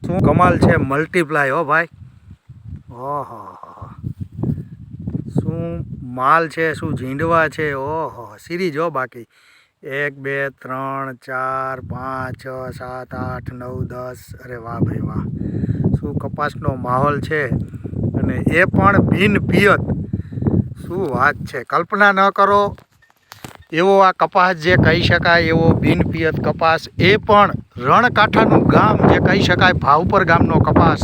શું કમાલ છે, મલ્ટીપ્લાય હો ભાઈ. ઓહો, શું માલ છે, શું ઝીંડવા છે. ઓહો, સિરીજ હો. બાકી 1 2 3 4 5 6 7 8 9 10. અરે વાહ ભાઈ વાહ, શું કપાસનો માહોલ છે, અને એ પણ બિન પિયત. શું વાત છે, કલ્પના ન કરો એવો આ કપાસ જે કહી શકાય, એવો બિન પિયત કપાસ, એ પણ રણકાંઠાનું ગામ જે કહી શકાય, ભાવપર ગામનો કપાસ.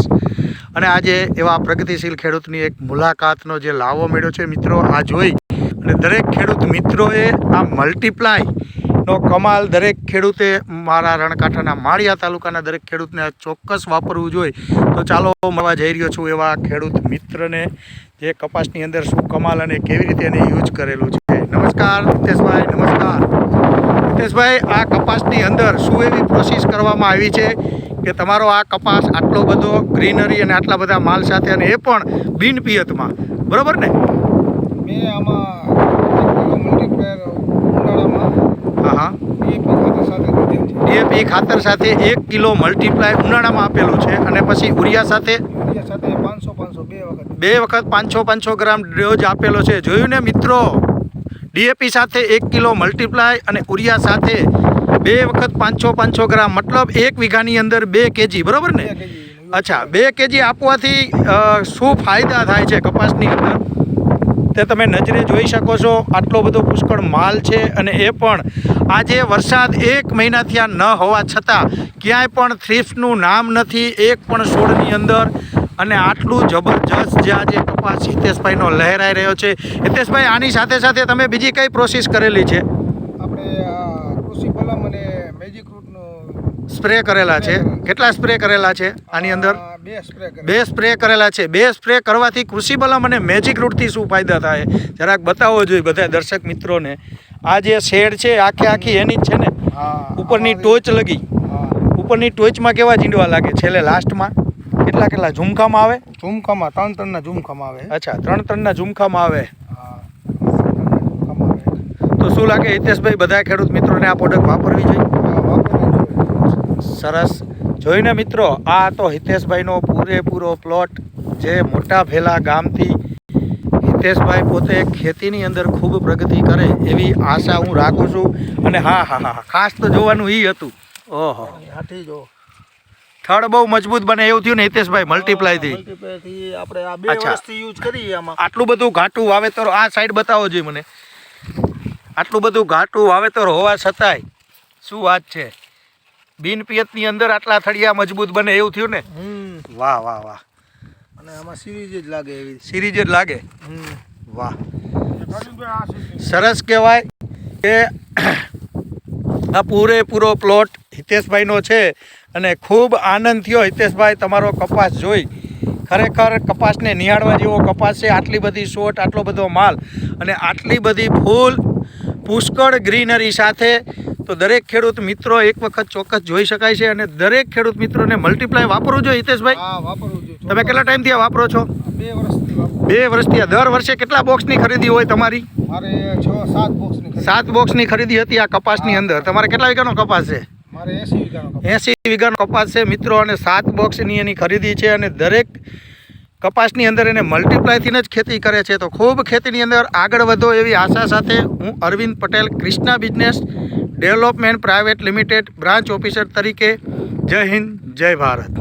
અને આજે એવા પ્રગતિશીલ ખેડૂતની એક મુલાકાતનો જે લાવો મળ્યો છે મિત્રો, આ જોઈ અને દરેક ખેડૂત મિત્રોએ આ મલ્ટીપ્લાયનો કમાલ દરેક ખેડૂતે, મારા રણકાંઠાના માળિયા તાલુકાના દરેક ખેડૂતને ચોક્કસ વાપરવું જોઈએ. તો ચાલો મળવા જઈ રહ્યો છું એવા ખેડૂત મિત્રને, જે કપાસની અંદર શું કમાલ અને કેવી રીતે એને યુઝ કરેલું છે. નમસ્કાર હિતેશભાઈ. નમસ્કાર હિતેશભાઈ, આ કપાસની અંદર શું એવી પ્રોસેસ કરવામાં આવી છે કે તમારો આ કપાસ આટલો બધો ગ્રીનરી અને આટલા બધા માલ સાથે, અને એ પણ બિન પિયતમાં, બરાબર ને? મેં આમાં મલ્ટીપ્લાયર ઉનાળામાં ડીએપી ખાતર સાથે 1 કિલો મલ્ટીપ્લાય ઉનાળામાં આપેલું છે, અને પછી ઉરિયા સાથે 500 બે વખત 500 ગ્રામ ડોઝ આપેલો છે. જોયું ને મિત્રો, ડીએપી સાથે 1 કિલો મલ્ટીપ્લાય અને ઉરિયા સાથે 2 વખત 500 ગ્રામ, મતલબ 1 વીઘાની અંદર 2 kg, બરાબર ને? અચ્છા, 2 kg આપવાથી શું ફાયદા થાય છે કપાસની અંદર તે તમે નજરે જોઈ શકો છો. આટલો બધો પુષ્કળ માલ છે, અને એ પણ આજે વરસાદ 1 મહિનાથી આ ન હોવા છતાં ક્યાંય પણ થ્રીફનું નામ નથી એક પણ છોડની અંદર. અને આટલું જબરજસ્ત જે આજે કપાસ હિતેશભાઈનો લહેરાઈ રહ્યો છે. હિતેશભાઈ, આની સાથે સાથે તમે બીજી કઈ પ્રોસેસ કરેલી છે? આપણે કૃષિ બલમ અને મેજિક રૂટનો સ્પ્રે કરેલા છે. કેટલા સ્પ્રે કરેલા છે આની અંદર? 2 સ્પ્રે કરેલા છે. 2 સ્પ્રે કરવાથી કૃષિ બલમ અને મેજિક રૂટથી શું ફાયદા થાય, જરાક બતાવવો જોઈએ બધા દર્શક મિત્રોને. આ જે શેડ છે આખી એની જ છે ને? ઉપરની ટોચ લગી, ઉપરની ટોચમાં કેવા ઝીંડવા લાગે છેલ્લે લાસ્ટમાં? કેટલા ઝુમખામાં આવે? ઝુમખામાં 3 ઝુમખામાં આવે. અચ્છા, 3 ઝુમખામાં આવે. તો શું લાગે હિતેશભાઈ, બધા ખેડૂત મિત્રોને આ પ્રોડક્ટ વાપરવી જોઈએ? સરસ. જોઈને મિત્રો, આ તો હિતેશભાઈનો પૂરેપૂરો પ્લોટ, જે મોટા ભેલા ગામથી હિતેશભાઈ પોતે ખેતીની અંદર ખૂબ પ્રગતિ કરે એવી આશા હું રાખું છું. અને હા, ખાસ તો જોવાનું એ હતું. ઓહો, થડ બહુ મજબૂત બને એવું થયું ને હિતેશભાઈ મલ્ટીપ્લાયથી? આપણે આ 2 વર્ષથી યુઝ કરીએ. આમાં આટલું બધું ઘાટું વાવેતર, આ સાઈડ બતાવો જોઈએ મને. આટલું બધું ઘાટું વાવેતર હોવા છતાંય શું વાત છે, બિન પિયતની અંદર આટલા થળિયા મજબૂત બને એવું થયું ને? વાહ વાહ વાહ. અને આમાં સિરીજ જ લાગે, એવી સિરીજ જ લાગે. વાહ, સરસ કહેવાય કે આ પૂરેપૂરો પ્લોટ હિતેશભાઈનો છે. અને ખૂબ આનંદ થયો હિતેશભાઈ તમારો કપાસ જોઈ. ખરેખર કપાસને નિહાળવા જેવો કપાસ છે. આટલી બધી શોટ, આટલો બધો માલ, અને આટલી બધી ફૂલ પુષ્કળ ગ્રીનરી સાથે. તો દરેક ખેડૂત મિત્રો એક વખત ચોક્કસ જોઈ શકાય છે, અને દરેક ખેડૂત મિત્રોને મલ્ટીપ્લાય વાપરવું જોઈએ. હિતેશભાઈ, વાપરવું જોઈએ. તમે કેટલા ટાઈમથી આ વાપરો છો? 2 વર્ષથી. 2 વર્ષથી. દર વર્ષે કેટલા બોક્સની ખરીદી હોય તમારી? મારે 6-7 બોક્સની. 7 બોક્સની ખરીદી હતી આ કપાસની અંદર. તમારે કેટલા વીઘાનો કપાસ છે? મારે 80 વીઘાનો કપાસ છે મિત્રો, અને 7 બોક્સની એની ખરીદી છે. અને દરેક કપાસની અંદર એને મલ્ટીપ્લાયથી જ ખેતી કરે છે. તો ખૂબ ખેતીની અંદર આગળ વધો એવી આશા સાથે હું Arvind Patel, Krishna business development private limited branch officer તરીકે, જય હિન્દ, જય ભારત.